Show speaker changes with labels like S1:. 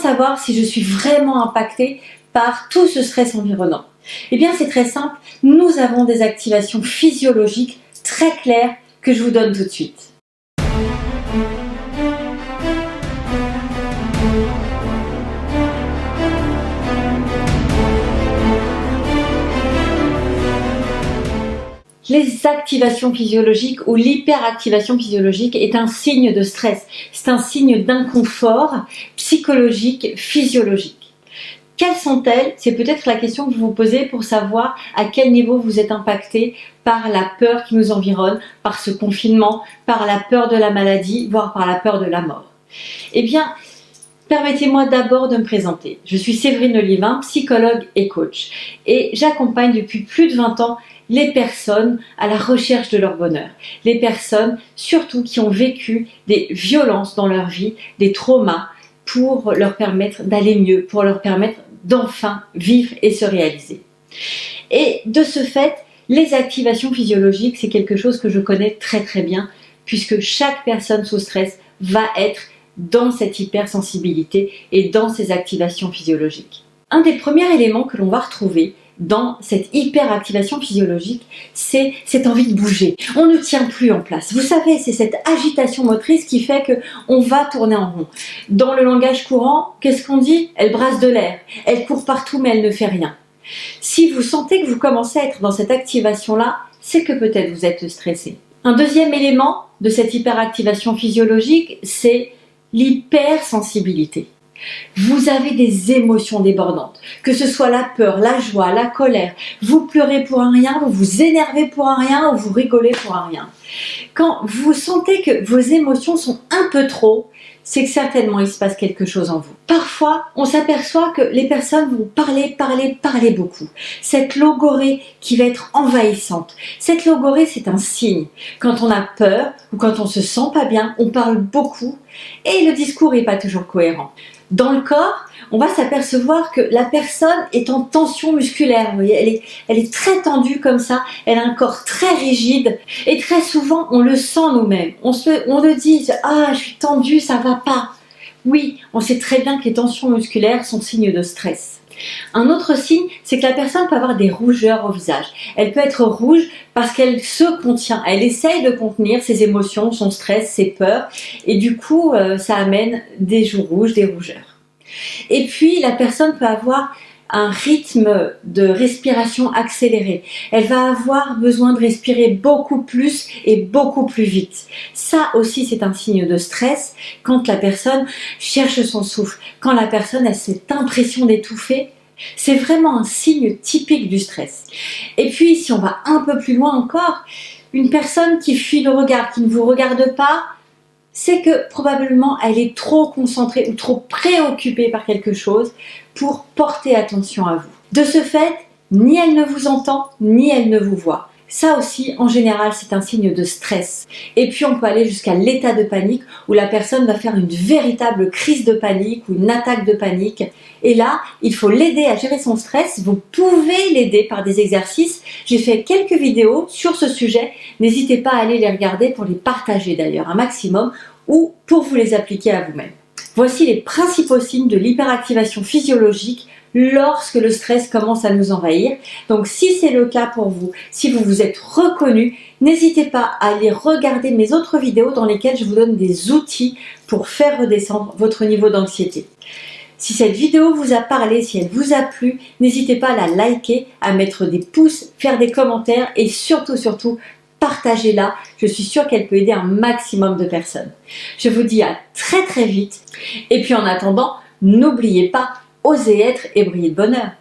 S1: savoir si je suis vraiment impactée par tout ce stress environnant? Eh bien, c'est très simple. Nous avons des activations physiologiques très claires que je vous donne tout de suite. Les activations physiologiques ou l'hyperactivation physiologique est un signe de stress. C'est un signe d'inconfort psychologique, physiologique. Quelles sont-elles? C'est peut-être la question que vous vous posez pour savoir à quel niveau vous êtes impacté par la peur qui nous environne, par ce confinement, par la peur de la maladie, voire par la peur de la mort. Eh bien, permettez-moi d'abord de me présenter. Je suis Séverine Olivin, psychologue et coach. Et j'accompagne depuis plus de 20 ans les personnes à la recherche de leur bonheur. Les personnes, surtout, qui ont vécu des violences dans leur vie, des traumas, pour leur permettre d'aller mieux, pour leur permettre d'enfin vivre et se réaliser. Et de ce fait, les activations physiologiques, c'est quelque chose que je connais très très bien, puisque chaque personne sous stress va être dans cette hypersensibilité et dans ces activations physiologiques. Un des premiers éléments que l'on va retrouver dans cette hyperactivation physiologique, c'est cette envie de bouger. On ne tient plus en place. Vous savez, c'est cette agitation motrice qui fait qu'on va tourner en rond. Dans le langage courant, qu'est-ce qu'on dit? Elle brasse de l'air, elle court partout mais elle ne fait rien. Si vous sentez que vous commencez à être dans cette activation-là, c'est que peut-être vous êtes stressé. Un deuxième élément de cette hyperactivation physiologique, c'est l'hypersensibilité. Vous avez des émotions débordantes, que ce soit la peur, la joie, la colère. Vous pleurez pour un rien, vous vous énervez pour un rien ou vous rigolez pour un rien. Quand vous sentez que vos émotions sont un peu trop, c'est que certainement il se passe quelque chose en vous. Parfois, on s'aperçoit que les personnes vont parler beaucoup. Cette logorrhée qui va être envahissante. Cette logorrhée, c'est un signe. Quand on a peur ou quand on se sent pas bien, on parle beaucoup et le discours n'est pas toujours cohérent. Dans le corps, on va s'apercevoir que la personne est en tension musculaire. Vous voyez, elle est très tendue comme ça, elle a un corps très rigide et très souvent on le sent nous-mêmes. On le dit, ah je suis tendue, ça va pas. Oui, on sait très bien que les tensions musculaires sont signes de stress. Un autre signe, c'est que la personne peut avoir des rougeurs au visage. Elle peut être rouge parce qu'elle se contient, elle essaye de contenir ses émotions, son stress, ses peurs, et du coup, ça amène des joues rouges, des rougeurs. Et puis, la personne peut avoir un rythme de respiration accéléré. Elle va avoir besoin de respirer beaucoup plus et beaucoup plus vite. Ça aussi, c'est un signe de stress quand la personne cherche son souffle, quand la personne a cette impression d'étouffer. C'est vraiment un signe typique du stress. Et puis, si on va un peu plus loin encore, une personne qui fuit le regard, qui ne vous regarde pas, c'est que probablement elle est trop concentrée ou trop préoccupée par quelque chose pour porter attention à vous. De ce fait, ni elle ne vous entend, ni elle ne vous voit. Ça aussi, en général, c'est un signe de stress. Et puis, on peut aller jusqu'à l'état de panique où la personne va faire une véritable crise de panique ou une attaque de panique. Et là, il faut l'aider à gérer son stress. Vous pouvez l'aider par des exercices. J'ai fait quelques vidéos sur ce sujet. N'hésitez pas à aller les regarder pour les partager d'ailleurs un maximum ou pour vous les appliquer à vous-même. Voici les principaux signes de l'hyperactivation physiologique lorsque le stress commence à nous envahir. Donc si c'est le cas pour vous, si vous vous êtes reconnu, n'hésitez pas à aller regarder mes autres vidéos dans lesquelles je vous donne des outils pour faire redescendre votre niveau d'anxiété. Si cette vidéo vous a parlé, si elle vous a plu, n'hésitez pas à la liker, à mettre des pouces, faire des commentaires et surtout, partagez-la. Je suis sûre qu'elle peut aider un maximum de personnes. Je vous dis à très vite. Et puis en attendant, n'oubliez pas, osez être et briller de bonheur.